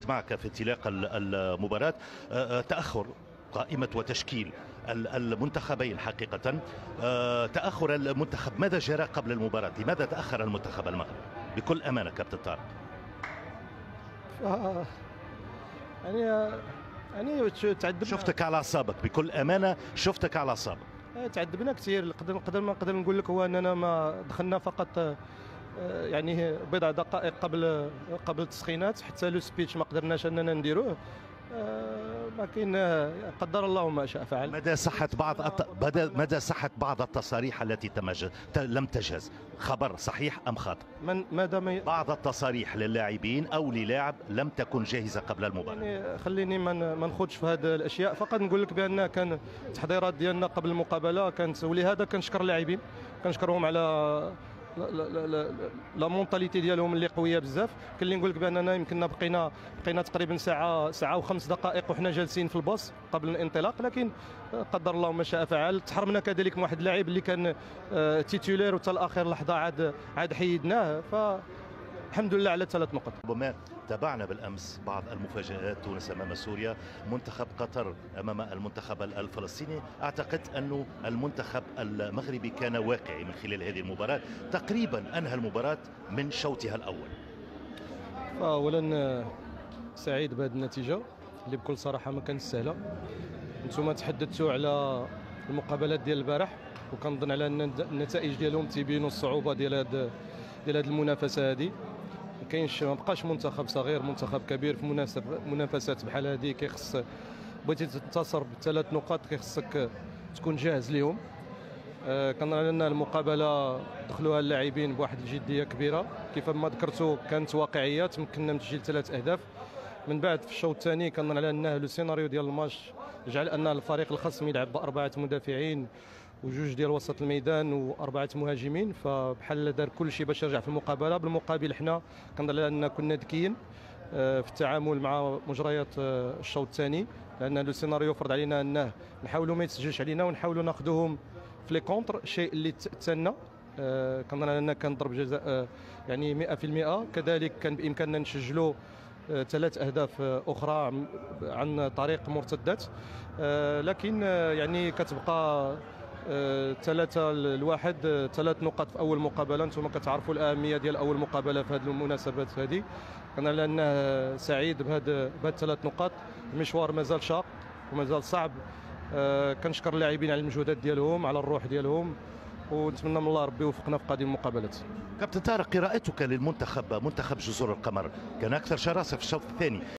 معك في انطلاق المباراة. تأخر قائمة وتشكيل المنتخبين حقيقة. تأخر المنتخب، ماذا جرى قبل المباراة؟ لماذا تأخر المنتخب المغربي بكل أمانة كابتن طارق؟ يعني تعذبنا. شفتك على أعصابك بكل أمانة، شفتك على أعصابك. تعذبنا كثير. نقدر نقول لك هو أننا ما دخلنا فقط يعني بضع دقائق قبل التسخينات، حتى لو سبيتش ما قدرناش اننا نديروه. ما كاين، قدر الله ما شاء فعل. مدى صحة بعض التصاريح التي لم تجهز؟ خبر صحيح ام خاطئ؟ بعض التصاريح للاعبين او للاعب لم تكن جاهزة قبل المباراة. يعني خليني ما نخوضش في هذه الاشياء، فقط نقول لك بان كان التحضيرات ديالنا قبل المقابلة كانت، ولهذا كنشكر اللاعبين، كنشكرهم على لا مونطاليتي ديالهم اللي قويه بزاف. كاين اللي نقول لك باننا يمكننا بقينا تقريبا ساعه وخمس دقائق وحنا جالسين في الباص قبل الانطلاق، لكن قدر الله ما شاء فعل. تحرمنا كذلك من واحد اللاعب اللي كان تيتولير وحتى لاخر لحظه عاد حيدناه، فالحمد لله على 3 نقط. ربما تابعنا بالامس بعض المفاجآت، تونس امام سوريا، منتخب قطر امام المنتخب الفلسطيني. اعتقد انه المنتخب المغربي كان واقعي من خلال هذه المباراة، تقريبا انهى المباراة من شوطها الاول. اولا سعيد بهذه النتيجة اللي بكل صراحة ما كانت سهلة. انتم تحدثتوا على المقابلات ديال البارح، وكنظن على ان النتائج ديالهم تيبينوا الصعوبة ديال هذه المنافسة هذه. ما بقاش منتخب صغير، منتخب كبير في منافسات بحال هذه. كيخص بغيتي تنتصر ب3 نقاط كيخصك تكون جاهز ليهم. كنظن ان المقابله دخلوها اللاعبين بواحد الجديه كبيره، كيف ما ذكرتوا كانت واقعيه، تمكنا من تسجيل 3 أهداف. من بعد في الشوط الثاني كنظن على انه لو سيناريو ديال الماتش جعل ان الفريق الخصم يلعب ب4 مدافعين وجوج ديال وسط الميدان و4 مهاجمين، فبحال دار كل شيء باش يرجع في المقابله. بالمقابل حنا كنظن ان كنا ذكيين في التعامل مع مجريات الشوط الثاني، لان لو سيناريو فرض علينا انه نحاولوا ما يتسجلش علينا ونحاولوا ناخذوهم في لي كونتر، الشيء اللي تسنى. كنظن ان كان ضرب جزاء يعني 100%. كذلك كان بامكاننا نسجلوا 3 أهداف اخرى عن طريق مرتدات، لكن يعني كتبقى 3-1، 3 نقاط في اول مقابله. انتم كتعرفوا الاهميه ديال اول مقابله في هذه المناسبات هذه. انا لان سعيد بهذه 3 نقاط. المشوار مازال شاق ومازال صعب. كنشكر اللاعبين على المجهودات ديالهم، على الروح ديالهم، ونتمنى من الله ربي يوفقنا في قادم المقابلات. كابتن طارق، قراءتك للمنتخب، منتخب جزر القمر، كان اكثر شراسه في الشوط الثاني.